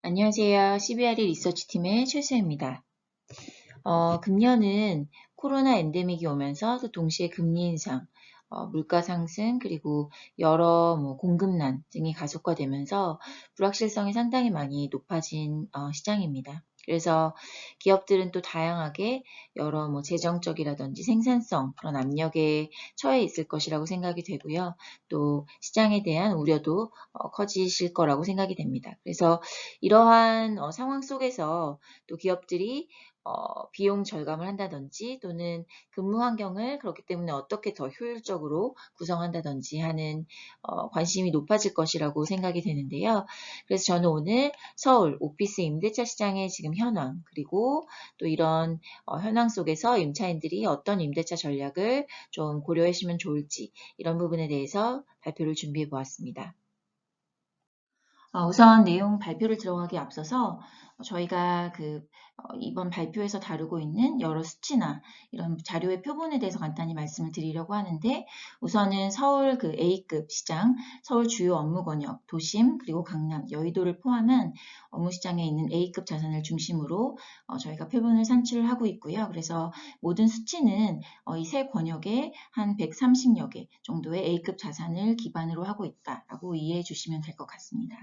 안녕하세요. CBRE 리서치팀의 최수혜입니다. 금년은 코로나 엔데믹이 오면서 또 동시에 금리 인상, 물가 상승, 그리고 여러 공급난 등이 가속화되면서 불확실성이 상당히 많이 높아진 시장입니다. 그래서 기업들은 또 다양하게 여러 재정적이라든지 생산성 그런 압력에 처해 있을 것이라고 생각이 되고요. 또 시장에 대한 우려도 커지실 거라고 생각이 됩니다. 그래서 이러한 상황 속에서 또 기업들이 비용 절감을 한다든지 또는 근무 환경을 그렇기 때문에 어떻게 더 효율적으로 구성한다든지 하는 관심이 높아질 것이라고 생각이 되는데요. 그래서 저는 오늘 서울 오피스 임대차 시장의 지금 현황 그리고 또 이런 현황 속에서 임차인들이 어떤 임대차 전략을 좀 고려해 주시면 좋을지 이런 부분에 대해서 발표를 준비해 보았습니다. 우선 내용 발표를 들어가기 앞서서 저희가 이번 발표에서 다루고 있는 여러 수치나 이런 자료의 표본에 대해서 간단히 말씀을 드리려고 하는데 우선은 서울 A급 시장, 서울 주요 업무 권역, 도심, 그리고 강남, 여의도를 포함한 업무 시장에 있는 A급 자산을 중심으로 저희가 표본을 산출을 하고 있고요. 그래서 모든 수치는 이 세 권역에 한 130여 개 정도의 A급 자산을 기반으로 하고 있다라고 이해해 주시면 될 것 같습니다.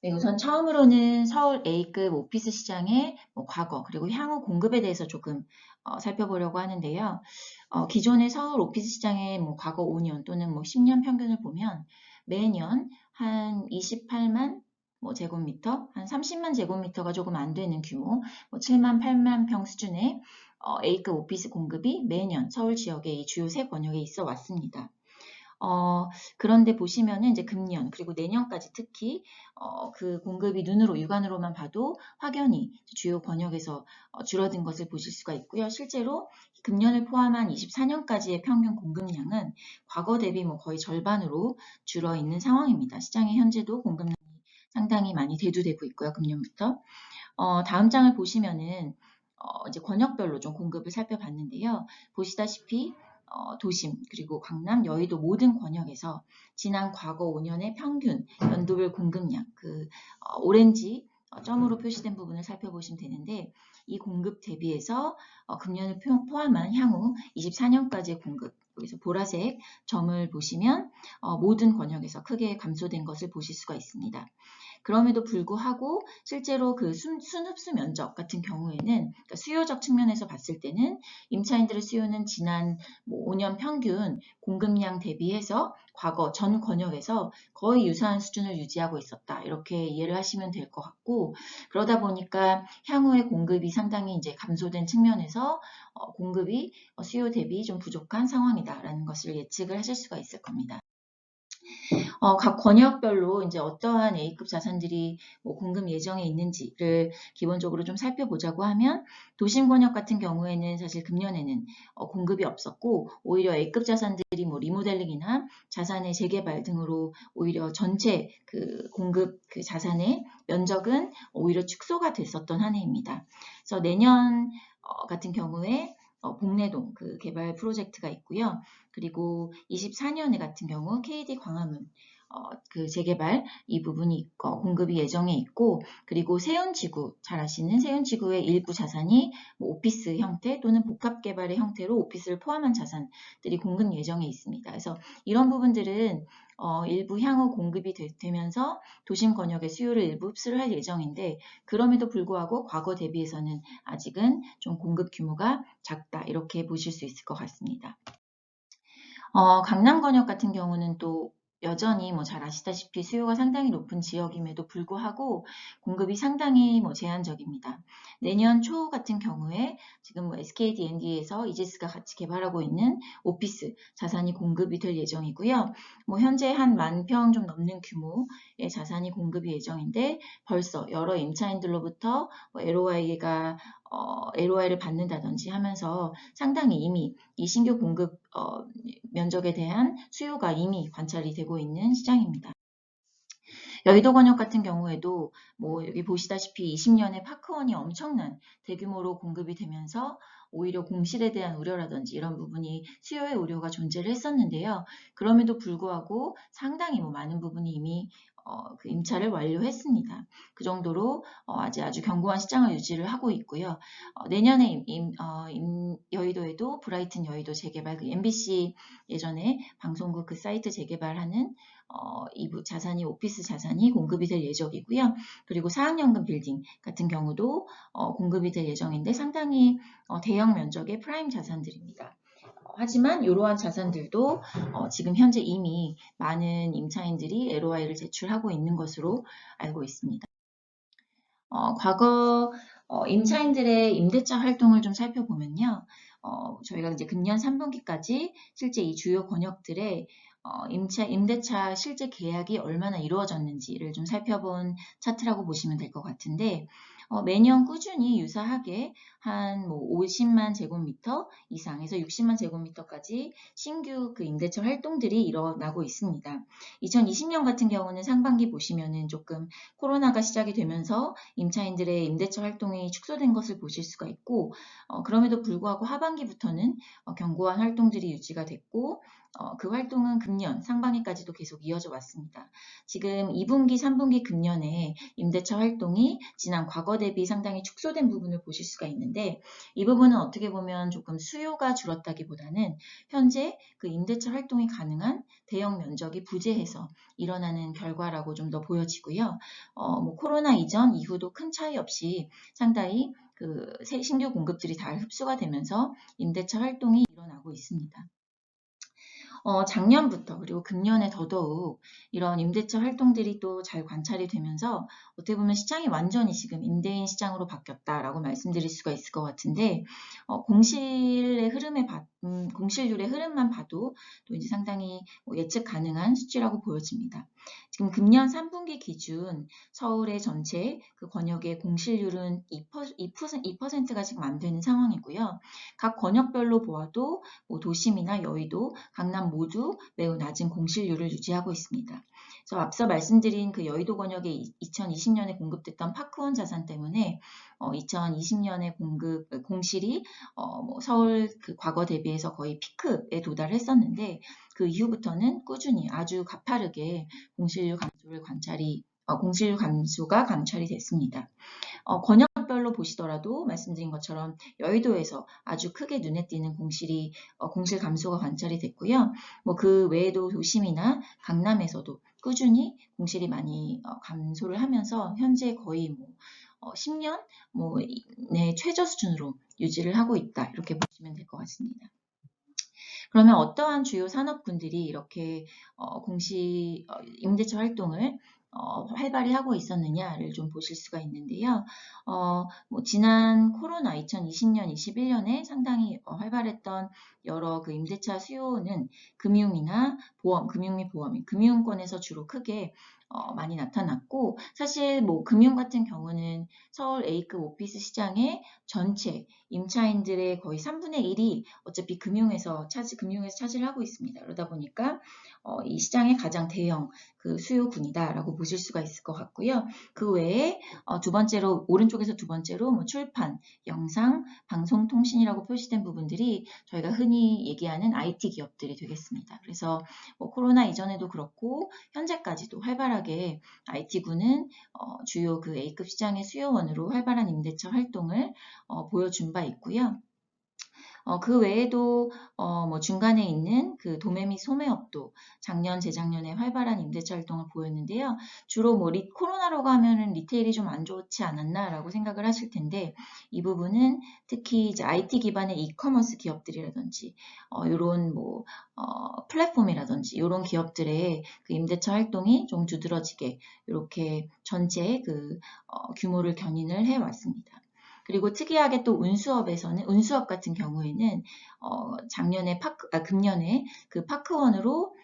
네, 우선 처음으로는 서울 A급 오피스 시장의 과거 그리고 향후 공급에 대해서 조금 살펴보려고 하는데요. 기존의 서울 오피스 시장의 과거 5년 또는 10년 평균을 보면 매년 한 28만 제곱미터, 한 30만 제곱미터가 조금 안 되는 규모, 7만, 8만 평 수준의 A급 오피스 공급이 매년 서울 지역의 이 주요 세 권역에 있어 왔습니다. 그런데 보시면은 이제 금년 그리고 내년까지 특히 그 공급이 눈으로 육안으로만 봐도 확연히 주요 권역에서 줄어든 것을 보실 수가 있고요. 실제로 금년을 포함한 24년까지의 평균 공급량은 과거 대비 거의 절반으로 줄어 있는 상황입니다. 시장에 현재도 공급량이 상당히 많이 대두되고 있고요. 금년부터. 다음 장을 보시면은 이제 권역별로 좀 공급을 살펴봤는데요. 보시다시피 도심 그리고 강남, 여의도 모든 권역에서 지난 과거 5년의 평균 연도별 공급량 오렌지 점으로 표시된 부분을 살펴보시면 되는데 이 공급 대비해서 금년을 포함한 향후 24년까지의 공급 여기서 보라색 점을 보시면 모든 권역에서 크게 감소된 것을 보실 수가 있습니다. 그럼에도 불구하고 실제로 순흡수 면적 같은 경우에는 그러니까 수요적 측면에서 봤을 때는 임차인들의 수요는 지난 5년 평균 공급량 대비해서 과거 전 권역에서 거의 유사한 수준을 유지하고 있었다. 이렇게 이해를 하시면 될 것 같고 그러다 보니까 향후의 공급이 상당히 이제 감소된 측면에서 공급이 수요 대비 좀 부족한 상황이다라는 것을 예측을 하실 수가 있을 겁니다. 각 권역별로 이제 어떠한 A급 자산들이 공급 예정에 있는지를 기본적으로 좀 살펴보자고 하면 도심 권역 같은 경우에는 사실 금년에는 공급이 없었고 오히려 A급 자산들이 리모델링이나 자산의 재개발 등으로 오히려 전체 공급 자산의 면적은 오히려 축소가 됐었던 한 해입니다. 그래서 내년 같은 경우에 복내동 개발 프로젝트가 있고요. 그리고 24년에 같은 경우 KD 광화문 재개발 이 부분이 공급이 예정에 있고 그리고 세운지구 잘 아시는 세운지구의 일부 자산이 오피스 형태 또는 복합개발의 형태로 오피스를 포함한 자산들이 공급 예정에 있습니다. 그래서 이런 부분들은 일부 향후 공급이 되면서 도심 권역의 수요를 일부 흡수를 할 예정인데 그럼에도 불구하고 과거 대비해서는 아직은 좀 공급 규모가 작다 이렇게 보실 수 있을 것 같습니다. 강남 권역 같은 경우는 또 여전히 잘 아시다시피 수요가 상당히 높은 지역임에도 불구하고 공급이 상당히 제한적입니다. 내년 초 같은 경우에 지금 SKD&D에서 이지스가 같이 개발하고 있는 오피스 자산이 공급이 될 예정이고요. 현재 한 10,000평 좀 넘는 규모의 자산이 공급이 예정인데 벌써 여러 임차인들로부터 LOI를 받는다든지 하면서 상당히 이미 이 신규 공급 면적에 대한 수요가 이미 관찰이 되고 있는 시장입니다. 여의도 권역 같은 경우에도 여기 보시다시피 20년에 파크원이 엄청난 대규모로 공급이 되면서 오히려 공실에 대한 우려라든지 이런 부분이 수요의 우려가 존재를 했었는데요. 그럼에도 불구하고 상당히 많은 부분이 이미 그 임차를 완료했습니다. 그 정도로 아주 견고한 시장을 유지를 하고 있고요. 내년에 여의도에도 브라이튼 여의도 재개발, 그 MBC 예전에 방송국 그 사이트 재개발하는 이부 자산이 오피스 자산이 공급이 될 예정이고요. 그리고 사학연금 빌딩 같은 경우도 공급이 될 예정인데 상당히 대형 면적의 프라임 자산들입니다. 하지만 이러한 자산들도 지금 현재 이미 많은 임차인들이 LOI를 제출하고 있는 것으로 알고 있습니다. 과거 임차인들의 임대차 활동을 좀 살펴보면요. 저희가 이제 금년 3분기까지 실제 이 주요 권역들의 임대차 실제 계약이 얼마나 이루어졌는지를 좀 살펴본 차트라고 보시면 될 것 같은데, 매년 꾸준히 유사하게 한 50만 제곱미터 이상에서 60만 제곱미터까지 신규 그 임대차 활동들이 일어나고 있습니다. 2020년 같은 경우는 상반기 보시면은 조금 코로나가 시작이 되면서 임차인들의 임대차 활동이 축소된 것을 보실 수가 있고, 그럼에도 불구하고 하반기부터는 견고한 활동들이 유지가 됐고, 그 활동은 금년 상반기까지도 계속 이어져 왔습니다. 지금 2분기, 3분기 금년에 임대차 활동이 지난 과거 대비 상당히 축소된 부분을 보실 수가 있는데, 이 부분은 어떻게 보면 조금 수요가 줄었다기보다는 현재 그 임대차 활동이 가능한 대형 면적이 부재해서 일어나는 결과라고 좀 더 보여지고요. 코로나 이전 이후도 큰 차이 없이 상당히 그 신규 공급들이 잘 흡수가 되면서 임대차 활동이 일어나고 있습니다. 작년부터 그리고 금년에 더더욱 이런 임대차 활동들이 또 잘 관찰이 되면서 어떻게 보면 시장이 완전히 지금 임대인 시장으로 바뀌었다라고 말씀드릴 수가 있을 것 같은데, 공실률의 흐름만 봐도 또 이제 상당히 예측 가능한 수치라고 보여집니다. 지금 금년 3분기 기준 서울의 전체 그 권역의 공실률은 2%가 지금 안 되는 상황이고요. 각 권역별로 보아도 도심이나 여의도, 강남 모두 매우 낮은 공실률을 유지하고 있습니다. 그래서 앞서 말씀드린 그 여의도 권역에 2020년에 공급됐던 파크원 자산 때문에 2020년에 공실이 서울 그 과거 대비해서 거의 피크에 도달했었는데, 그 이후부터는 꾸준히 아주 가파르게 공실률 감소가 관찰이 됐습니다. 권역별로 보시더라도 말씀드린 것처럼 여의도에서 아주 크게 눈에 띄는 공실 감소가 관찰이 됐고요. 그 외에도 도심이나 강남에서도 꾸준히 공실이 많이 감소를 하면서 현재 거의 10년 내 최저 수준으로 유지를 하고 있다, 이렇게 보시면 될 것 같습니다. 그러면 어떠한 주요 산업군들이 이렇게 임대차 활동을 활발히 하고 있었느냐를 좀 보실 수가 있는데요. 지난 코로나 2020년, 21년에 상당히 활발했던 여러 그 임대차 수요는 금융이나 보험, 금융 및 보험, 금융권에서 주로 크게 많이 나타났고, 사실 금융 같은 경우는 서울 A급 오피스 시장의 전체 임차인들의 거의 3분의 1이 어차피 금융에서 차지를 하고 있습니다. 그러다 보니까 이 시장의 가장 대형 그 수요군이다라고 보실 수가 있을 것 같고요. 그 외에 오른쪽에서 두 번째로 출판, 영상, 방송, 통신이라고 표시된 부분들이 저희가 흔히 얘기하는 IT 기업들이 되겠습니다. 그래서 코로나 이전에도 그렇고 현재까지도 활발하게 IT군은 주요 그 A급 시장의 수요원으로 활발한 임대차 활동을 보여준 바 있고요. 그 외에도 중간에 있는 그 도매 및 소매업도 작년, 재작년에 활발한 임대차 활동을 보였는데요. 주로 코로나라고 하면은 리테일이 좀 안 좋지 않았나라고 생각을 하실 텐데, 이 부분은 특히 이제 IT 기반의 이커머스 기업들이라든지 이런 플랫폼이라든지 이런 기업들의 그 임대차 활동이 좀 두드러지게 이렇게 전체 그 규모를 견인을 해 왔습니다. 그리고 특이하게 또 운수업 같은 경우에는 금년에 그 파크원으로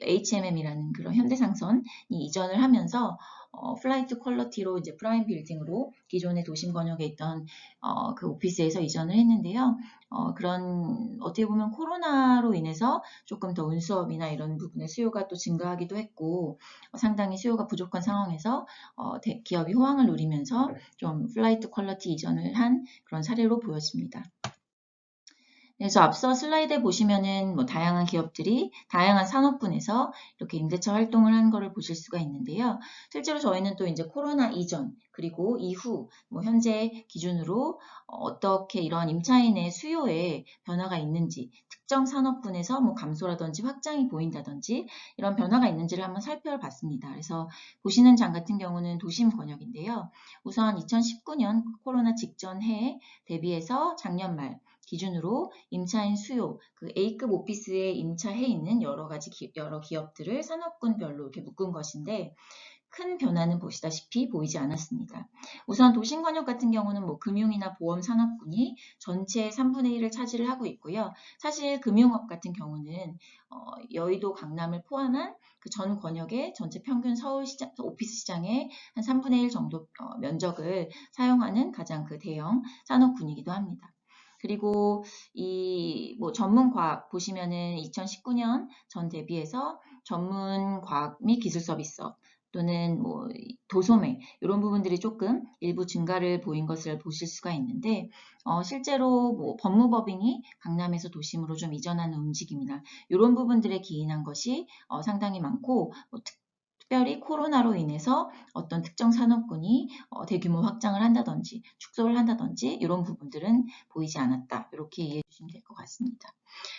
HMM이라는 그런 현대상선이 이전을 하면서 플라이트 퀄러티로 이제 프라임 빌딩으로 기존의 도심 권역에 있던 그 오피스에서 이전을 했는데요. 그런 어떻게 보면 코로나로 인해서 조금 더 운수업이나 이런 부분의 수요가 또 증가하기도 했고, 상당히 수요가 부족한 상황에서 기업이 호황을 누리면서 좀 플라이트 퀄러티 이전을 한 그런 사례로 보여집니다. 그래서 앞서 슬라이드에 보시면은 뭐 다양한 기업들이 다양한 산업군에서 이렇게 임대차 활동을 하는 것을 보실 수가 있는데요. 실제로 저희는 또 이제 코로나 이전 그리고 이후 뭐 현재 기준으로 어떻게 이런 임차인의 수요에 변화가 있는지 특정 산업군에서 뭐 감소라든지 확장이 보인다든지 이런 변화가 있는지를 한번 살펴봤습니다. 그래서 보시는 장 같은 경우는 도심 권역인데요. 우선 2019년 코로나 직전 해에 대비해서 작년 말 기준으로 임차인 수요, 그 A급 오피스에 임차해 있는 여러 기업들을 산업군별로 이렇게 묶은 것인데 큰 변화는 보시다시피 보이지 않았습니다. 우선 도심권역 같은 경우는 뭐 금융이나 보험 산업군이 전체의 3분의 1을 차지를 하고 있고요. 사실 금융업 같은 경우는 여의도, 강남을 포함한 그 전 권역의 전체 평균 서울 시장, 오피스 시장의 한 3분의 1 정도 면적을 사용하는 가장 그 대형 산업군이기도 합니다. 그리고 이 뭐 전문과학 보시면은 2019년 전 대비해서 전문과학 및 기술 서비스업 또는 뭐 도소매 이런 부분들이 조금 일부 증가를 보인 것을 보실 수가 있는데 실제로 뭐 법무법인이 강남에서 도심으로 좀 이전하는 움직임이나 이런 부분들에 기인한 것이 상당히 많고 뭐 특별히 코로나로 인해서 어떤 특정 산업군이 대규모 확장을 한다든지 축소를 한다든지 이런 부분들은 보이지 않았다. 이렇게 이해해 주시면 될 것 같습니다.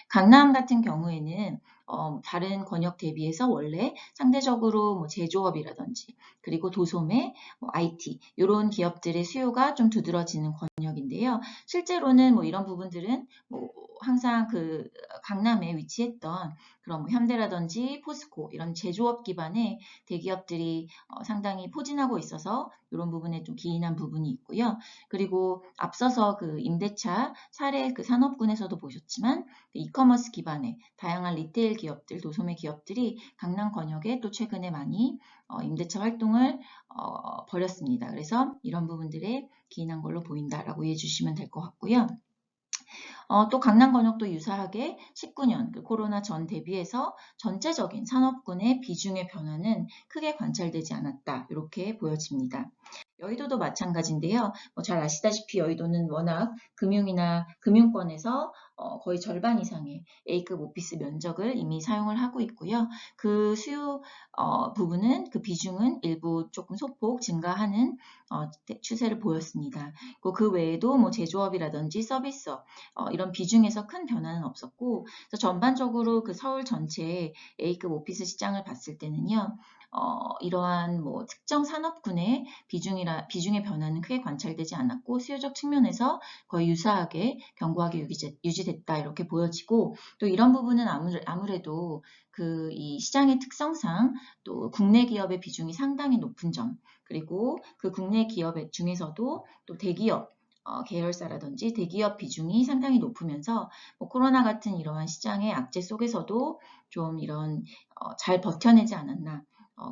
강남 같은 경우에는 다른 권역 대비해서 원래 상대적으로 뭐 제조업이라든지 그리고 도소매, 뭐 IT 이런 기업들의 수요가 좀 두드러지는 권역인데요. 실제로는 뭐 이런 부분들은 뭐 항상 그 강남에 위치했던 그런 뭐 현대라든지 포스코 이런 제조업 기반의 대기업들이 상당히 포진하고 있어서 이런 부분에 좀 기인한 부분이 있고요. 그리고 앞서서 그 임대차 사례 그 산업군에서도 보셨지만 이커머스 기반의 다양한 리테일 기업들, 도소매 기업들이 강남 권역에 또 최근에 많이 임대차 활동을 벌였습니다. 그래서 이런 부분들에 기인한 걸로 보인다라고 이해해 주시면 될 것 같고요. 또 강남 권역도 유사하게 19년 그 코로나 전 대비해서 전체적인 산업군의 비중의 변화는 크게 관찰되지 않았다. 이렇게 보여집니다. 여의도도 마찬가지인데요. 잘 아시다시피 여의도는 워낙 금융이나 금융권에서 거의 절반 이상의 A급 오피스 면적을 이미 사용을 하고 있고요. 그 수요 부분은 그 비중은 일부 조금 소폭 증가하는 추세를 보였습니다. 그 외에도 뭐 제조업이라든지 서비스업 이런 비중에서 큰 변화는 없었고 전반적으로 그 서울 전체의 A급 오피스 시장을 봤을 때는요. 이러한 뭐 특정 산업군의 비중의 변화는 크게 관찰되지 않았고 수요적 측면에서 거의 유사하게 견고하게 유지됐다 이렇게 보여지고 또 이런 부분은 아무래도 그 이 시장의 특성상 또 국내 기업의 비중이 상당히 높은 점 그리고 그 국내 기업 중에서도 또 대기업 계열사라든지 대기업 비중이 상당히 높으면서 뭐 코로나 같은 이러한 시장의 악재 속에서도 좀 이런 잘 버텨내지 않았나.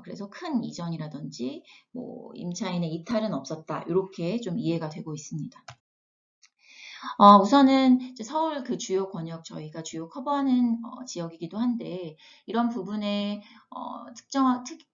그래서 큰 이전이라든지 뭐 임차인의 이탈은 없었다. 이렇게 좀 이해가 되고 있습니다. 우선은 이제 서울 그 주요 권역 저희가 주요 커버하는 지역이기도 한데 이런 부분에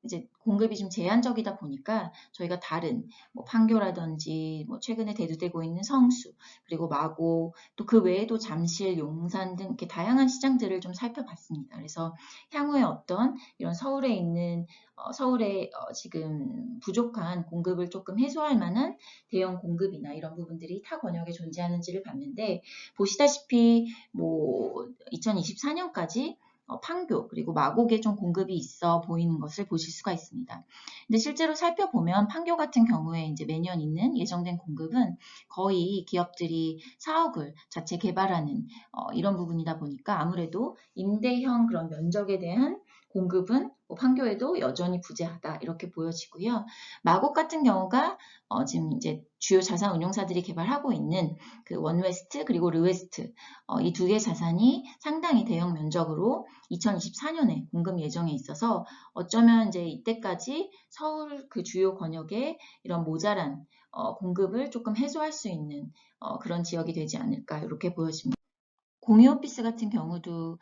이제 공급이 좀 제한적이다 보니까 저희가 다른 뭐 판교라든지 뭐 최근에 대두되고 있는 성수 그리고 마고 또 그 외에도 잠실, 용산 등 이렇게 다양한 시장들을 좀 살펴봤습니다. 그래서 향후에 어떤 이런 서울에 있는 서울에 지금 부족한 공급을 조금 해소할 만한 대형 공급이나 이런 부분들이 타 권역에 존재하는지를 봤는데 보시다시피 뭐 2024년까지 판교 그리고 마곡에 좀 공급이 있어 보이는 것을 보실 수가 있습니다. 근데 실제로 살펴보면 판교 같은 경우에 이제 매년 있는 예정된 공급은 거의 기업들이 사옥을 자체 개발하는 이런 부분이다 보니까 아무래도 임대형 그런 면적에 대한 공급은 뭐 판교에도 여전히 부재하다 이렇게 보여지고요. 마곡 같은 경우가 지금 이제 주요 자산 운용사들이 개발하고 있는 그 원웨스트 그리고 르웨스트 이 두 개 자산이 상당히 대형 면적으로 2024년에 공급 예정에 있어서 어쩌면 이제 이때까지 서울 그 주요 권역에 이런 모자란 공급을 조금 해소할 수 있는 그런 지역이 되지 않을까 이렇게 보여집니다. 공유 오피스 같은 경우도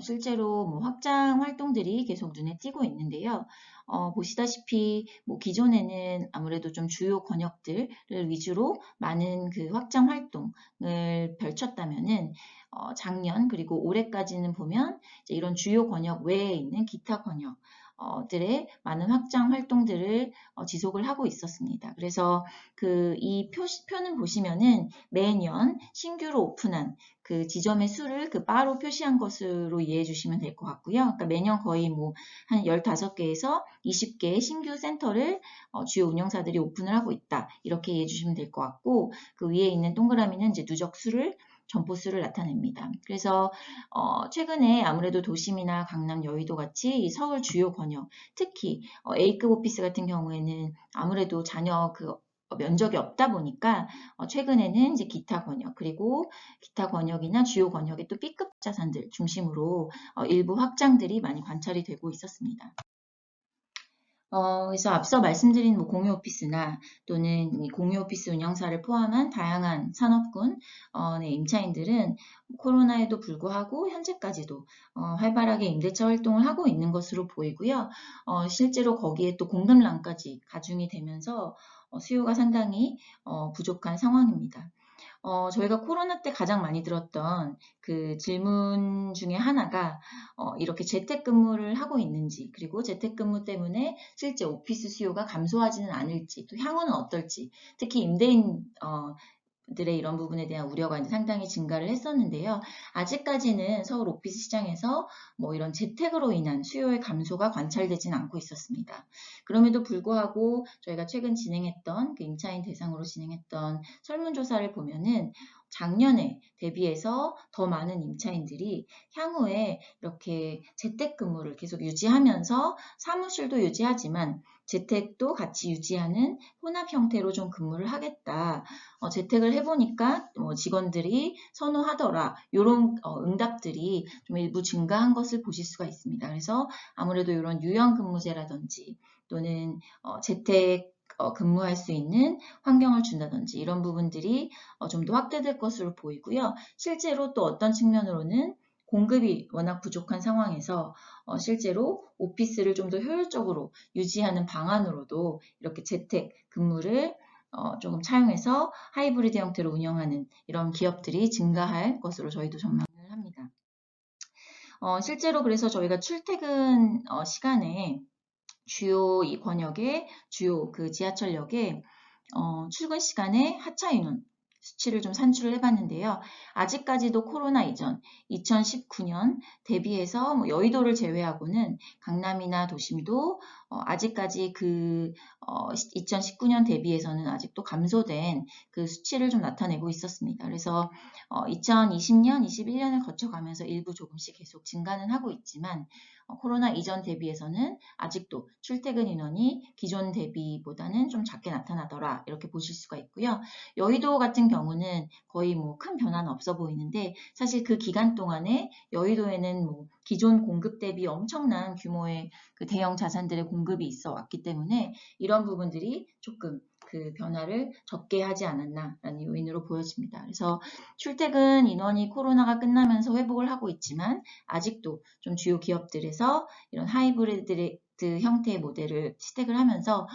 실제로 뭐 확장 활동들이 계속 눈에 띄고 있는데요. 보시다시피 뭐 기존에는 아무래도 좀 주요 권역들을 위주로 많은 그 확장 활동을 펼쳤다면은 작년 그리고 올해까지는 보면 이제 이런 주요 권역 외에 있는 기타 권역 들의 많은 확장 활동들을 지속을 하고 있었습니다. 그래서 그 이 표는 보시면은 매년 신규로 오픈한 그 지점의 수를 그 바로 표시한 것으로 이해해 주시면 될 것 같고요. 그러니까 매년 거의 뭐 한 15개에서 20개의 신규 센터를 주요 운영사들이 오픈을 하고 있다. 이렇게 이해해 주시면 될 것 같고 그 위에 있는 동그라미는 이제 누적 수를 점포수를 나타냅니다. 그래서 최근에 아무래도 도심이나 강남, 여의도 같이 이 서울 주요 권역, 특히 A급 오피스 같은 경우에는 아무래도 잔여 그 면적이 없다 보니까 최근에는 이제 기타 권역 그리고 기타 권역이나 주요 권역의 또 B급 자산들 중심으로 일부 확장들이 많이 관찰이 되고 있었습니다. 그래서 앞서 말씀드린 뭐 공유 오피스나 또는 이 공유 오피스 운영사를 포함한 다양한 산업군 의 임차인들은 코로나에도 불구하고 현재까지도 활발하게 임대차 활동을 하고 있는 것으로 보이고요. 실제로 거기에 또 공급난까지 가중이 되면서 수요가 상당히 부족한 상황입니다. 저희가 코로나 때 가장 많이 들었던 그 질문 중에 하나가 이렇게 재택근무를 하고 있는지 그리고 재택근무 때문에 실제 오피스 수요가 감소하지는 않을지 또 향후는 어떨지 특히 임대인 들의 이런 부분에 대한 우려가 이제 상당히 증가를 했었는데요. 아직까지는 서울 오피스 시장에서 뭐 이런 재택으로 인한 수요의 감소가 관찰되지는 않고 있었습니다. 그럼에도 불구하고 저희가 최근 진행했던 그 임차인 대상으로 진행했던 설문조사를 보면은 작년에 대비해서 더 많은 임차인들이 향후에 이렇게 재택근무를 계속 유지하면서 사무실도 유지하지만 재택도 같이 유지하는 혼합 형태로 좀 근무를 하겠다. 재택을 해보니까 직원들이 선호하더라. 이런 응답들이 좀 일부 증가한 것을 보실 수가 있습니다. 그래서 아무래도 이런 유연근무제라든지 또는 재택 근무할 수 있는 환경을 준다든지 이런 부분들이 좀 더 확대될 것으로 보이고요. 실제로 또 어떤 측면으로는 공급이 워낙 부족한 상황에서 실제로 오피스를 좀 더 효율적으로 유지하는 방안으로도 이렇게 재택 근무를 조금 차용해서 하이브리드 형태로 운영하는 이런 기업들이 증가할 것으로 저희도 전망을 합니다. 실제로 그래서 저희가 출퇴근 시간에 주요 이 권역의 주요 그 지하철역에 출근 시간에 하차 인원 수치를 좀 산출을 해봤는데요. 아직까지도 코로나 이전 2019년 대비해서 뭐 여의도를 제외하고는 강남이나 도심도 아직까지 그 2019년 대비해서는 아직도 감소된 그 수치를 좀 나타내고 있었습니다. 그래서 2020년, 21년을 거쳐가면서 일부 조금씩 계속 증가는 하고 있지만 코로나 이전 대비해서는 아직도 출퇴근 인원이 기존 대비보다는 좀 작게 나타나더라 이렇게 보실 수가 있고요. 여의도 같은 경우는 거의 뭐 큰 변화는 없어 보이는데 사실 그 기간 동안에 여의도에는 뭐 기존 공급 대비 엄청난 규모의 그 대형 자산들의 공급이 있어 왔기 때문에 이런 부분들이 조금 그 변화를 적게 하지 않았나라는 요인으로 보여집니다. 그래서 출퇴근 인원이 코로나가 끝나면서 회복을 하고 있지만 아직도 좀 주요 기업들에서 이런 하이브리드 형태의 모델을 시택을 하면서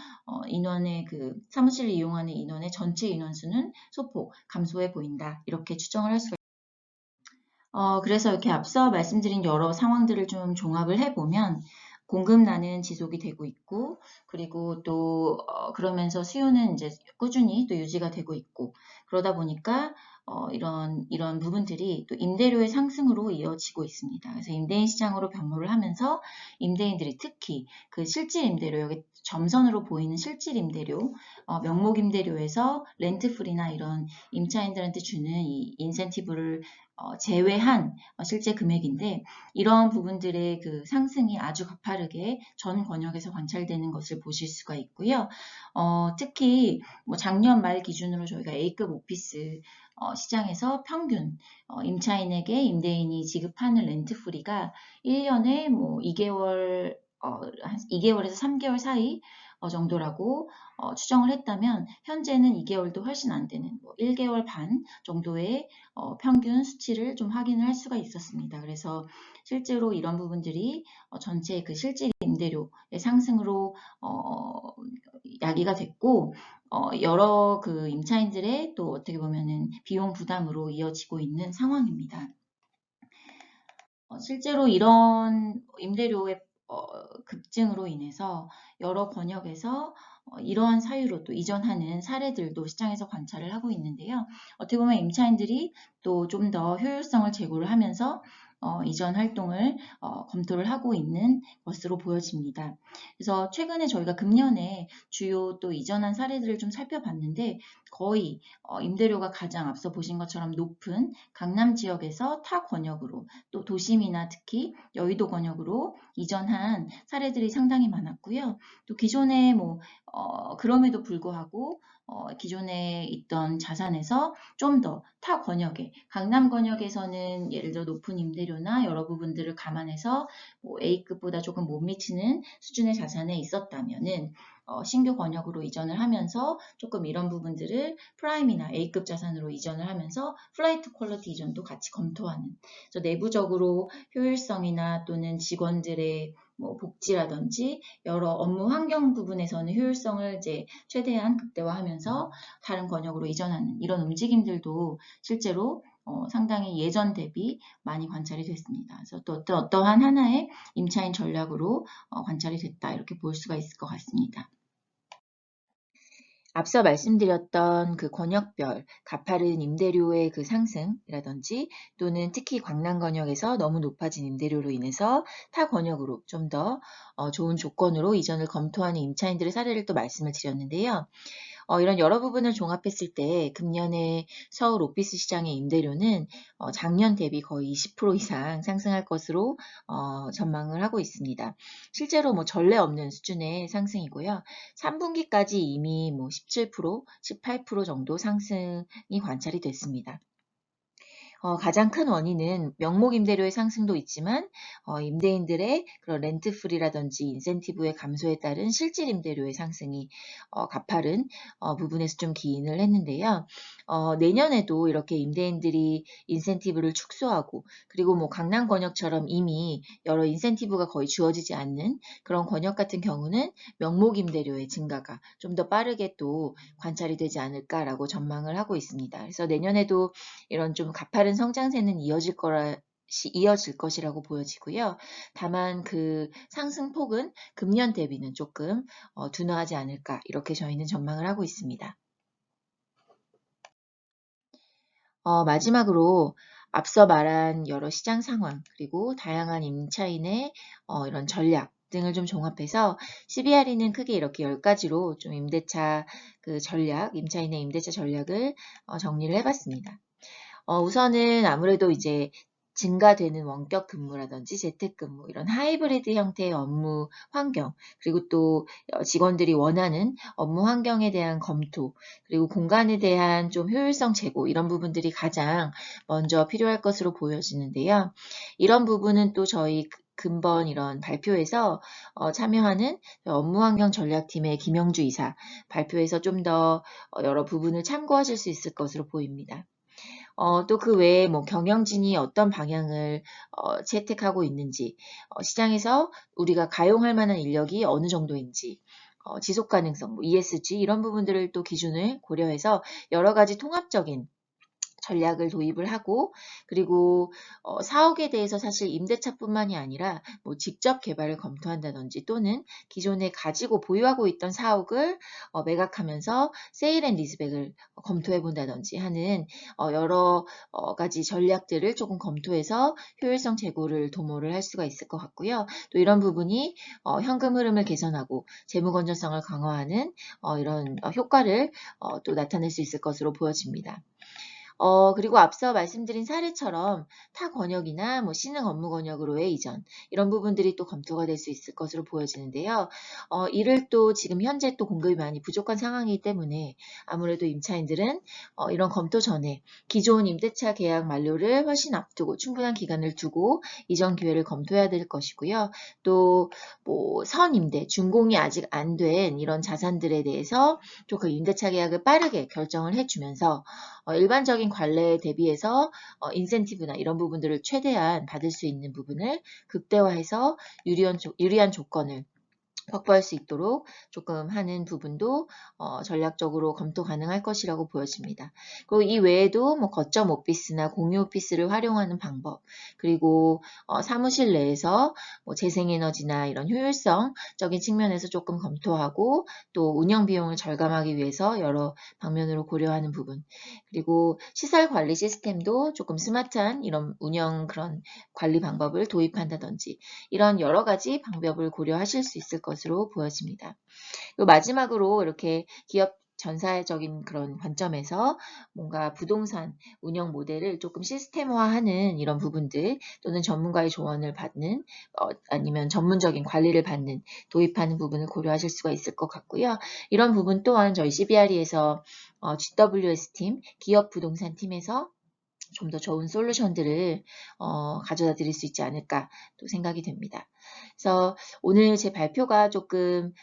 인원의 그 사무실을 이용하는 인원의 전체 인원수는 소폭 감소해 보인다. 이렇게 추정을 할 수가 있습니다. 그래서 이렇게 앞서 말씀드린 여러 상황들을 좀 종합을 해보면 공급난은 지속이 되고 있고 그리고 또 그러면서 수요는 이제 꾸준히 또 유지가 되고 있고 그러다 보니까 이런 부분들이 또 임대료의 상승으로 이어지고 있습니다. 그래서 임대인 시장으로 변모를 하면서 임대인들이 특히 그 실질 임대료 여기 점선으로 보이는 실질 임대료 명목 임대료에서 렌트프리나 이런 임차인들한테 주는 이 인센티브를 제외한 실제 금액인데 이런 부분들의 그 상승이 아주 가파르게 전 권역에서 관찰되는 것을 보실 수가 있고요. 특히 뭐 작년 말 기준으로 저희가 A급 오피스 시장에서 평균 임차인에게 임대인이 지급하는 렌트프리가 1년에 뭐 2개월, 2개월에서 3개월 사이 정도라고 추정을 했다면 현재는 2개월도 훨씬 안 되는 1개월 반 정도의 평균 수치를 좀 확인을 할 수가 있었습니다. 그래서 실제로 이런 부분들이 전체 그 실질 임대료의 상승으로 야기가 됐고 여러 그 임차인들의 또 어떻게 보면은 비용 부담으로 이어지고 있는 상황입니다. 실제로 이런 임대료의 급증으로 인해서 여러 권역에서 이러한 사유로 또 이전하는 사례들도 시장에서 관찰을 하고 있는데요. 어떻게 보면 임차인들이 또 좀 더 효율성을 제고를 하면서 이전 활동을 검토를 하고 있는 것으로 보여집니다. 그래서 최근에 저희가 금년에 주요 또 이전한 사례들을 좀 살펴봤는데 거의 임대료가 가장 앞서 보신 것처럼 높은 강남 지역에서 타 권역으로 또 도심이나 특히 여의도 권역으로 이전한 사례들이 상당히 많았고요. 또 기존에 그럼에도 불구하고 기존에 있던 자산에서 좀 더 타 권역에 강남 권역에서는 예를 들어 높은 임대료나 여러 부분들을 감안해서 A급보다 조금 못 미치는 수준의 자산에 있었다면은 신규 권역으로 이전을 하면서 조금 이런 부분들을 프라임이나 A급 자산으로 이전을 하면서 플라이트 퀄리티 이전도 같이 검토하는 그래서 내부적으로 효율성이나 또는 직원들의 복지라든지 여러 업무 환경 부분에서는 효율성을 이제 최대한 극대화하면서 다른 권역으로 이전하는 이런 움직임들도 실제로 상당히 예전 대비 많이 관찰이 됐습니다. 그래서 또 어떠한 하나의 임차인 전략으로 관찰이 됐다 이렇게 볼 수가 있을 것 같습니다. 앞서 말씀드렸던 그 권역별 가파른 임대료의 그 상승이라든지 또는 특히 광남 권역에서 너무 높아진 임대료로 인해서 타 권역으로 좀 더 좋은 조건으로 이전을 검토하는 임차인들의 사례를 또 말씀을 드렸는데요. 이런 여러 부분을 종합했을 때 금년에 서울 오피스 시장의 임대료는 작년 대비 거의 20% 이상 상승할 것으로 전망을 하고 있습니다. 실제로 전례 없는 수준의 상승이고요. 3분기까지 이미 17%, 18% 정도 상승이 관찰이 됐습니다. 가장 큰 원인은 명목 임대료의 상승도 있지만 임대인들의 그런 렌트프리라든지 인센티브의 감소에 따른 실질 임대료의 상승이 가파른 부분에서 좀 기인을 했는데요. 내년에도 이렇게 임대인들이 인센티브를 축소하고 그리고 강남 권역처럼 이미 여러 인센티브가 거의 주어지지 않는 그런 권역 같은 경우는 명목 임대료의 증가가 좀 더 빠르게 또 관찰이 되지 않을까라고 전망을 하고 있습니다. 그래서 내년에도 이런 좀 가파른 성장세는 이어질 것이라고 보여지고요. 다만 그 상승폭은 금년 대비는 조금 둔화하지 않을까 이렇게 저희는 전망을 하고 있습니다. 마지막으로 앞서 말한 여러 시장 상황 그리고 다양한 임차인의 이런 전략 등을 좀 종합해서 CBRE는 크게 이렇게 10가지로 좀 임대차 그 전략, 임차인의 임대차 전략을 정리를 해봤습니다. 우선은 아무래도 이제 증가되는 원격 근무라든지 재택근무 이런 하이브리드 형태의 업무 환경 그리고 또 직원들이 원하는 업무 환경에 대한 검토 그리고 공간에 대한 좀 효율성 제고 이런 부분들이 가장 먼저 필요할 것으로 보여지는데요. 이런 부분은 또 저희 근본 이런 발표에서 참여하는 업무환경 전략팀의 김영주 이사 발표에서 좀 더 여러 부분을 참고하실 수 있을 것으로 보입니다. 또 그 외에 경영진이 어떤 방향을 채택하고 있는지, 시장에서 우리가 가용할 만한 인력이 어느 정도인지, 지속 가능성, ESG 이런 부분들을 또 기준을 고려해서 여러 가지 통합적인 전략을 도입을 하고 그리고 사옥에 대해서 사실 임대차뿐만이 아니라 직접 개발을 검토한다든지 또는 기존에 가지고 보유하고 있던 사옥을 매각하면서 세일 앤 리즈백을 검토해 본다든지 하는 여러 가지 전략들을 조금 검토해서 효율성 제고를 도모를 할 수가 있을 것 같고요. 또 이런 부분이 현금 흐름을 개선하고 재무 건전성을 강화하는 이런 효과를 또 나타낼 수 있을 것으로 보여집니다. 그리고 앞서 말씀드린 사례처럼 타 권역이나 뭐 시능 업무 권역으로의 이전, 이런 부분들이 또 검토가 될 수 있을 것으로 보여지는데요. 이를 또 지금 현재 또 공급이 많이 부족한 상황이기 때문에 아무래도 임차인들은 이런 검토 전에 기존 임대차 계약 만료를 훨씬 앞두고 충분한 기간을 두고 이전 기회를 검토해야 될 것이고요. 또 뭐 선임대, 준공이 아직 안 된 이런 자산들에 대해서 조금 임대차 계약을 빠르게 결정을 해주면서 일반적인 관례에 대비해서 인센티브나 이런 부분들을 최대한 받을 수 있는 부분을 극대화해서 유리한 조건을 확보할 수 있도록 조금 하는 부분도 전략적으로 검토 가능할 것이라고 보여집니다. 그리고 이 외에도 뭐 거점 오피스나 공유 오피스를 활용하는 방법, 그리고 사무실 내에서 뭐 재생에너지나 이런 효율성적인 측면에서 조금 검토하고 또 운영 비용을 절감하기 위해서 여러 방면으로 고려하는 부분, 그리고 시설 관리 시스템도 조금 스마트한 이런 운영 그런 관리 방법을 도입한다든지 이런 여러 가지 방법을 고려하실 수 있을 것으로 보여집니다. 그리고 마지막으로 이렇게 기업 전사적인 그런 관점에서 뭔가 부동산 운영 모델을 조금 시스템화하는 이런 부분들 또는 전문가의 조언을 받는 아니면 전문적인 관리를 받는 도입하는 부분을 고려하실 수가 있을 것 같고요. 이런 부분 또한 저희 CBRE에서 GWS 팀, 기업 부동산 팀에서 좀 더 좋은 솔루션들을 가져다 드릴 수 있지 않을까 또 생각이 됩니다. 그래서 오늘 제 발표가 조금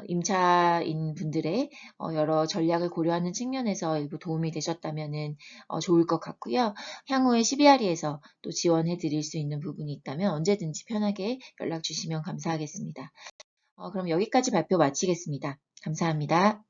임차인 분들의 여러 전략을 고려하는 측면에서 일부 도움이 되셨다면 좋을 것 같고요. 향후에 CBRE에서 또 지원해 드릴 수 있는 부분이 있다면 언제든지 편하게 연락 주시면 감사하겠습니다. 그럼 여기까지 발표 마치겠습니다. 감사합니다.